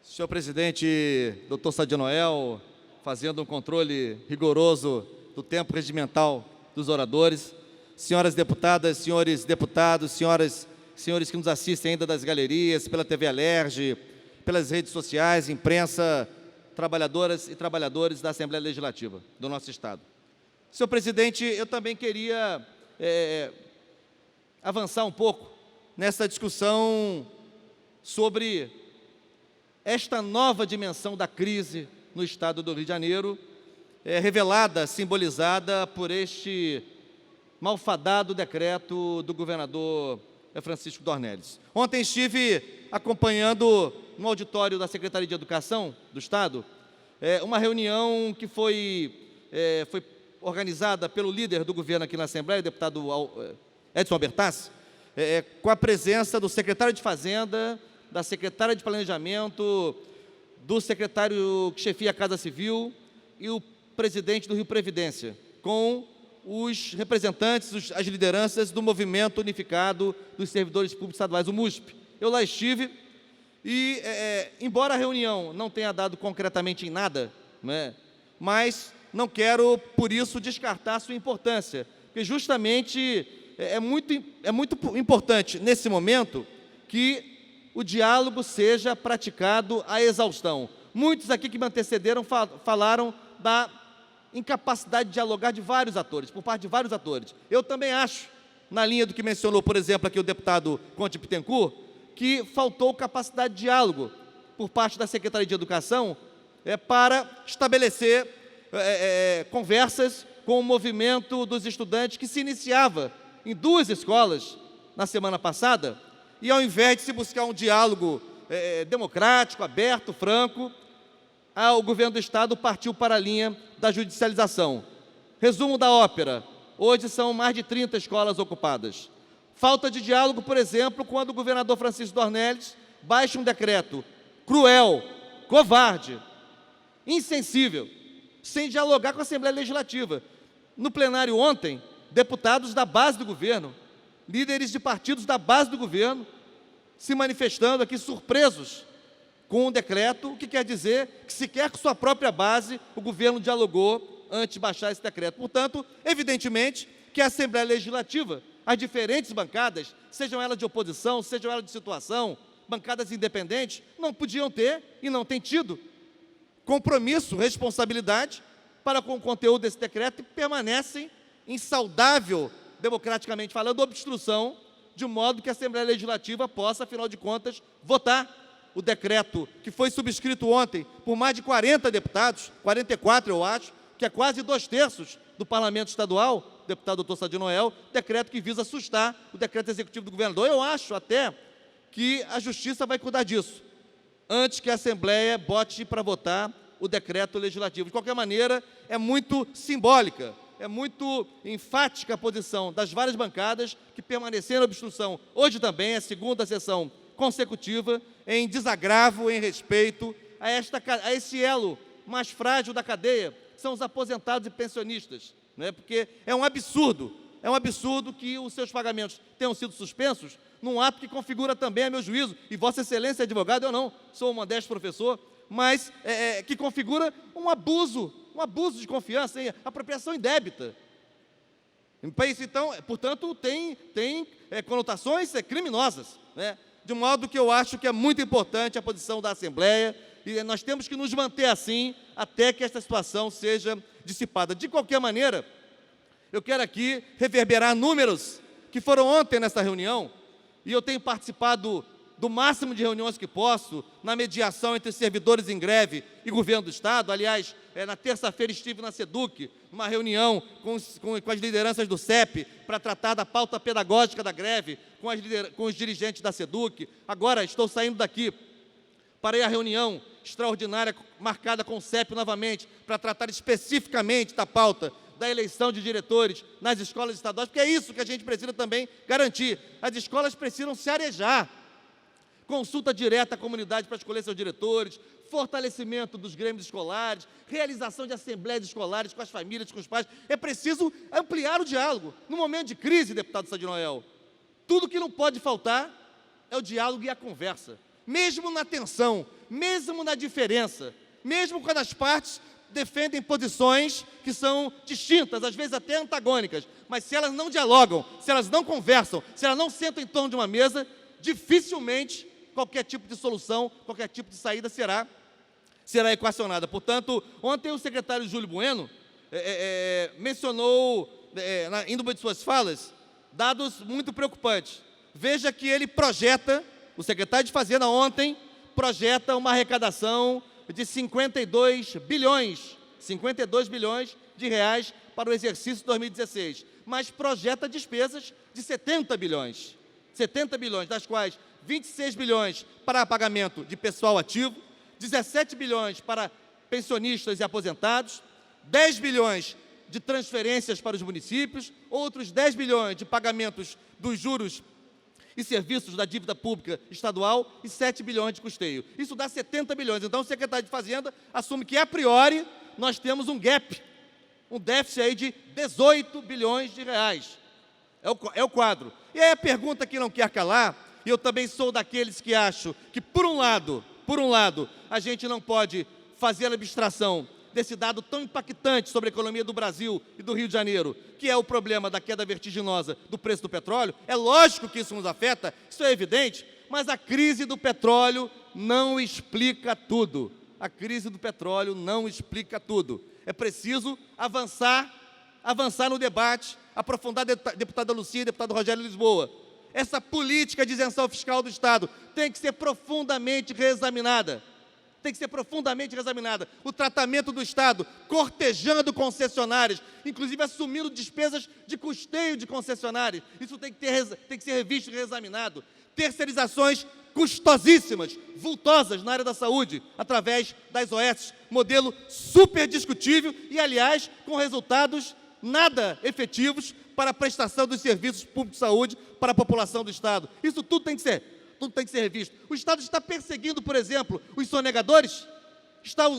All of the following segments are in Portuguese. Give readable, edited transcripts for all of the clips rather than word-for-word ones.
Senhor presidente, doutor Sadi Noel, fazendo um controle rigoroso do tempo regimental dos oradores, senhoras deputadas, senhores deputados, senhores que nos assistem ainda das galerias, pela TV Alerj, pelas redes sociais, imprensa, trabalhadoras e trabalhadores da Assembleia Legislativa do nosso Estado. Senhor presidente, eu também queria avançar um pouco nessa discussão sobre esta nova dimensão da crise no Estado do Rio de Janeiro, revelada, simbolizada por este malfadado decreto do governador Francisco Dornelles. Ontem estive acompanhando no auditório da Secretaria de Educação do Estado uma reunião que foi organizada pelo líder do governo aqui na Assembleia, o deputado Edson Albertassi, com a presença do secretário de Fazenda, da secretária de Planejamento, do secretário que chefia a Casa Civil e o presidente do Rio Previdência, com os representantes, as lideranças do Movimento Unificado dos Servidores Públicos Estaduais, o MUSP. Eu lá estive e, embora a reunião não tenha dado concretamente em nada, né, mas não quero, por isso, descartar a sua importância, porque justamente é muito importante, nesse momento, que o diálogo seja praticado à exaustão. Muitos aqui que me antecederam falaram da incapacidade de dialogar de vários atores, por parte de vários atores. Eu também acho, na linha do que mencionou, por exemplo, aqui o deputado Conte Bittencourt, que faltou capacidade de diálogo por parte da Secretaria de Educação para estabelecer conversas com o movimento dos estudantes que se iniciava em 2 escolas na semana passada, e ao invés de se buscar um diálogo democrático, aberto, franco, o governo do Estado partiu para a linha da judicialização. Resumo da ópera: hoje são mais de 30 escolas ocupadas. Falta de diálogo, por exemplo, quando o governador Francisco Dornelles baixa um decreto cruel, covarde, insensível, sem dialogar com a Assembleia Legislativa. No plenário ontem, deputados da base do governo, líderes de partidos da base do governo, se manifestando aqui surpresos com o decreto, o que quer dizer que sequer com sua própria base o governo dialogou antes de baixar esse decreto. Portanto, evidentemente que a Assembleia Legislativa, as diferentes bancadas, sejam elas de oposição, sejam elas de situação, bancadas independentes, não podiam ter e não têm tido compromisso, responsabilidade para com o conteúdo desse decreto e permanecem em saudável, democraticamente falando, obstrução, de modo que a Assembleia Legislativa possa, afinal de contas, votar o decreto que foi subscrito ontem por mais de 40 deputados, 44 eu acho, que é quase 2/3 do Parlamento Estadual, deputado doutor Sadi Noel, decreto que visa sustar o decreto executivo do governador. Eu acho até que a Justiça vai cuidar disso, antes que a Assembleia bote para votar o decreto legislativo. De qualquer maneira, é muito simbólica, é muito enfática a posição das várias bancadas que permaneceram em obstrução. Hoje também é a segunda sessão consecutiva em desagravo, em respeito a esse elo mais frágil da cadeia, que são os aposentados e pensionistas, né? Porque é um absurdo que os seus pagamentos tenham sido suspensos num ato que configura também, a meu juízo, e Vossa Excelência é advogado, eu não, sou um modesto professor, mas que configura um abuso de confiança, apropriação indébita. Então, portanto, tem conotações criminosas, né? De modo que eu acho que é muito importante a posição da Assembleia e nós temos que nos manter assim até que esta situação seja dissipada. De qualquer maneira, eu quero aqui reverberar números que foram ontem nessa reunião, e eu tenho participado do máximo de reuniões que posso, na mediação entre servidores em greve e governo do Estado. Aliás, na terça-feira estive na SEDUC, numa reunião com as lideranças do CEP, para tratar da pauta pedagógica da greve, com os dirigentes da SEDUC. Agora estou saindo daqui para ir à reunião extraordinária marcada com o CEP novamente, para tratar especificamente da pauta da eleição de diretores nas escolas estaduais, porque é isso que a gente precisa também garantir. As escolas precisam se arejar. Consulta direta à comunidade para escolher seus diretores, fortalecimento dos grêmios escolares, realização de assembleias escolares com as famílias, com os pais. É preciso ampliar o diálogo. No momento de crise, deputado Sadi Noel, tudo que não pode faltar é o diálogo e a conversa. Mesmo na tensão, mesmo na diferença, mesmo quando as partes defendem posições que são distintas, às vezes até antagônicas, mas se elas não dialogam, se elas não conversam, se elas não sentam em torno de uma mesa, dificilmente qualquer tipo de solução, qualquer tipo de saída será equacionada. Portanto, ontem o secretário Júlio Bueno mencionou, em uma de suas falas, dados muito preocupantes. Veja que ele projeta, o secretário de Fazenda ontem, projeta uma arrecadação de 52 bilhões de reais para o exercício 2016, mas projeta despesas de 70 bilhões, das quais 26 bilhões para pagamento de pessoal ativo, 17 bilhões para pensionistas e aposentados, 10 bilhões de transferências para os municípios, outros 10 bilhões de pagamentos dos juros e serviços da dívida pública estadual e 7 bilhões de custeio. Isso dá 70 bilhões. Então, o secretário de Fazenda assume que, a priori, nós temos um gap, um déficit aí de 18 bilhões de reais. É o quadro. E aí a pergunta que não quer calar, e eu também sou daqueles que acham que, por um lado, a gente não pode fazer a abstração desse dado tão impactante sobre a economia do Brasil e do Rio de Janeiro, que é o problema da queda vertiginosa do preço do petróleo. É lógico que isso nos afeta, isso é evidente, mas a crise do petróleo não explica tudo. A crise do petróleo não explica tudo. É preciso avançar no debate, aprofundar a deputada Lucia e deputado Rogério Lisboa. Essa política de isenção fiscal do Estado tem que ser profundamente reexaminada. O tratamento do Estado, cortejando concessionárias, inclusive assumindo despesas de custeio de concessionárias, isso tem que ser revisto e reexaminado. Terceirizações custosíssimas, vultosas na área da saúde, através das OS, modelo super discutível e, aliás, com resultados nada efetivos para a prestação dos serviços públicos de saúde para a população do Estado. Isso tudo tem que ser revisto. O Estado está perseguindo, por exemplo, os sonegadores?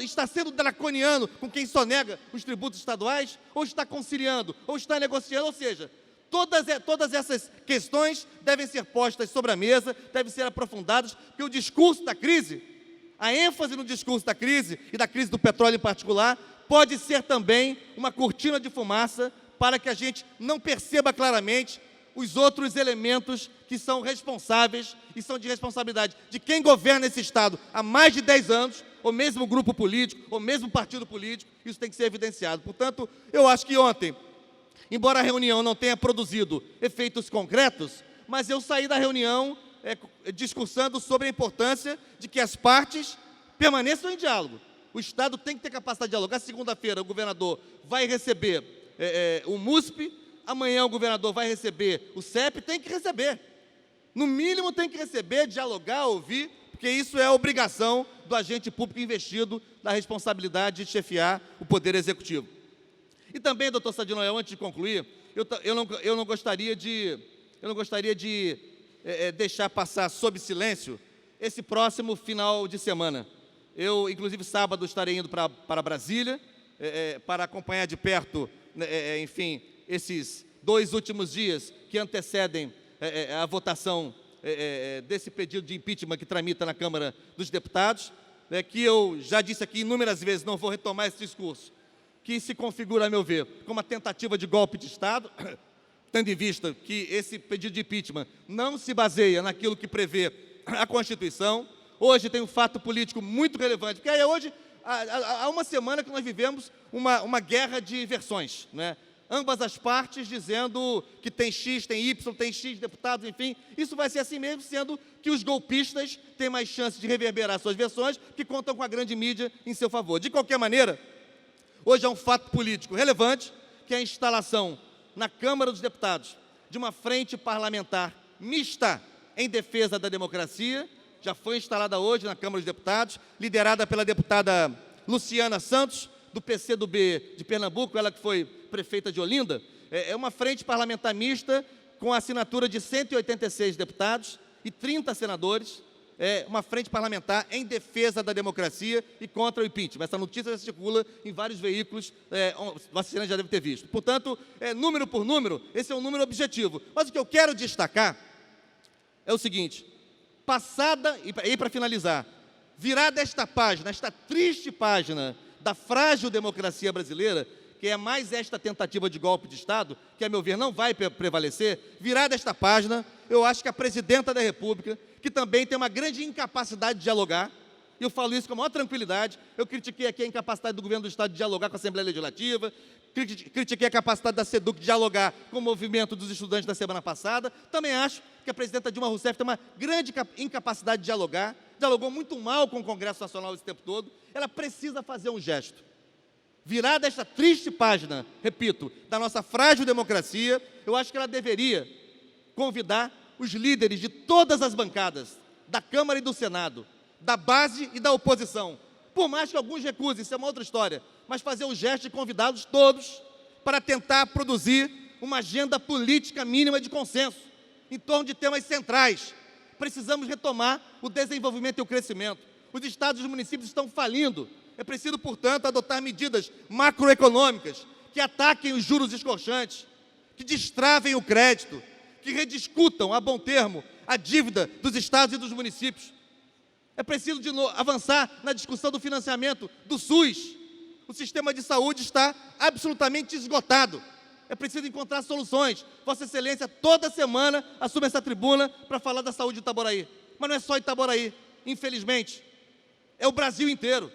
Está sendo draconiano com quem sonega os tributos estaduais? Ou está conciliando? Ou está negociando? Ou seja, todas essas questões devem ser postas sobre a mesa, devem ser aprofundadas, porque o discurso da crise, a ênfase no discurso da crise, e da crise do petróleo em particular, pode ser também uma cortina de fumaça para que a gente não perceba claramente os outros elementos que são responsáveis e são de responsabilidade de quem governa esse Estado há mais de 10 anos, ou mesmo grupo político, ou mesmo partido político. Isso tem que ser evidenciado. Portanto, eu acho que ontem, embora a reunião não tenha produzido efeitos concretos, mas eu saí da reunião discursando sobre a importância de que as partes permaneçam em diálogo. O Estado tem que ter capacidade de dialogar. Segunda-feira o governador vai receber o MUSP, amanhã o governador vai receber o CEP, tem que receber. No mínimo tem que receber, dialogar, ouvir, porque isso é a obrigação do agente público investido da responsabilidade de chefiar o Poder Executivo. E também, doutor Sadi Noel, antes de concluir, eu não gostaria de deixar passar sob silêncio esse próximo final de semana. Eu, inclusive, sábado estarei indo para Brasília, para acompanhar de perto, enfim, esses 2 últimos dias que antecedem a votação desse pedido de impeachment que tramita na Câmara dos Deputados, que eu já disse aqui inúmeras vezes, não vou retomar esse discurso, que se configura, a meu ver, como uma tentativa de golpe de Estado, tendo em vista que esse pedido de impeachment não se baseia naquilo que prevê a Constituição. Hoje tem um fato político muito relevante, porque hoje, há uma semana que nós vivemos uma guerra de versões, né? Ambas as partes dizendo que tem X, tem Y, tem X deputados, enfim. Isso vai ser assim mesmo, sendo que os golpistas têm mais chance de reverberar suas versões, que contam com a grande mídia em seu favor. De qualquer maneira, hoje é um fato político relevante, que é a instalação na Câmara dos Deputados de uma frente parlamentar mista em defesa da democracia. Já foi instalada hoje na Câmara dos Deputados, liderada pela deputada Luciana Santos, do PCdoB de Pernambuco, ela que foi prefeita de Olinda. É uma frente parlamentar mista com a assinatura de 186 deputados e 30 senadores, uma frente parlamentar em defesa da democracia e contra o impeachment. Essa notícia circula em vários veículos, Vossa Excelência já deve ter visto. Portanto, número por número, esse é um número objetivo. Mas o que eu quero destacar é o seguinte: passada, e para finalizar, Virada esta página, esta triste página da frágil democracia brasileira, que é mais esta tentativa de golpe de Estado, que, a meu ver, não vai prevalecer, virada esta página, eu acho que a presidenta da República, que também tem uma grande incapacidade de dialogar, e eu falo isso com a maior tranquilidade, eu critiquei aqui a incapacidade do governo do Estado de dialogar com a Assembleia Legislativa, critiquei a capacidade da SEDUC de dialogar com o movimento dos estudantes da semana passada, também acho que a presidenta Dilma Rousseff tem uma grande incapacidade de dialogar, dialogou muito mal com o Congresso Nacional esse tempo todo, ela precisa fazer um gesto. Virada esta triste página, repito, da nossa frágil democracia, eu acho que ela deveria convidar os líderes de todas as bancadas, da Câmara e do Senado, da base e da oposição, por mais que alguns recusem, isso é uma outra história, mas fazer o gesto de convidá-los todos para tentar produzir uma agenda política mínima de consenso, em torno de temas centrais. Precisamos retomar o desenvolvimento e o crescimento. Os estados e os municípios estão falindo. É preciso, portanto, adotar medidas macroeconômicas que ataquem os juros escorchantes, que destravem o crédito, que rediscutam, a bom termo, a dívida dos estados e dos municípios. É preciso avançar na discussão do financiamento do SUS. O sistema de saúde está absolutamente esgotado. É preciso encontrar soluções. Vossa Excelência, toda semana, assume essa tribuna para falar da saúde de Itaboraí. Mas não é só Itaboraí, infelizmente. É o Brasil inteiro.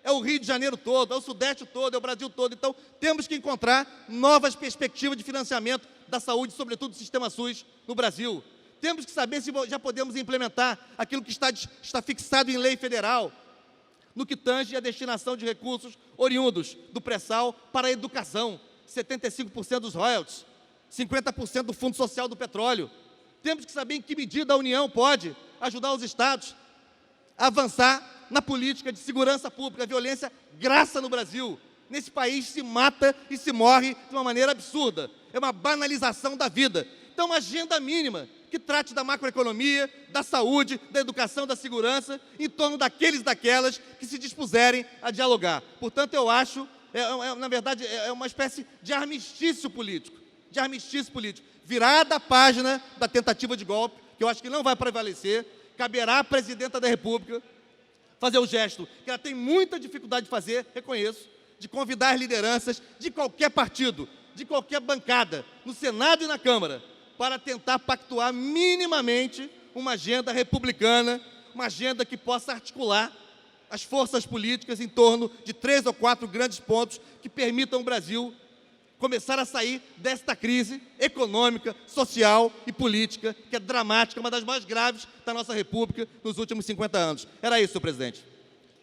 É o Rio de Janeiro todo, é o Sudeste todo, é o Brasil todo. Então, temos que encontrar novas perspectivas de financiamento da saúde, sobretudo do sistema SUS no Brasil. Temos que saber se já podemos implementar aquilo que está fixado em lei federal, no que tange a destinação de recursos oriundos do pré-sal para a educação, 75% dos royalties, 50% do Fundo Social do Petróleo. Temos que saber em que medida a União pode ajudar os estados a avançar na política de segurança pública. A violência graça no Brasil. Nesse país se mata e se morre de uma maneira absurda. É uma banalização da vida. Então, uma agenda mínima que trate da macroeconomia, da saúde, da educação, da segurança, em torno daqueles e daquelas que se dispuserem a dialogar. Portanto, eu acho, na verdade, é uma espécie de armistício político. Virada a página da tentativa de golpe, que eu acho que não vai prevalecer, caberá à presidenta da República fazer o gesto que ela tem muita dificuldade de fazer, reconheço, de convidar as lideranças de qualquer partido, de qualquer bancada, no Senado e na Câmara, para tentar pactuar minimamente uma agenda republicana, uma agenda que possa articular as forças políticas em torno de 3 ou 4 grandes pontos que permitam ao Brasil começar a sair desta crise econômica, social e política, que é dramática, uma das mais graves da nossa República nos últimos 50 anos. Era isso, senhor presidente.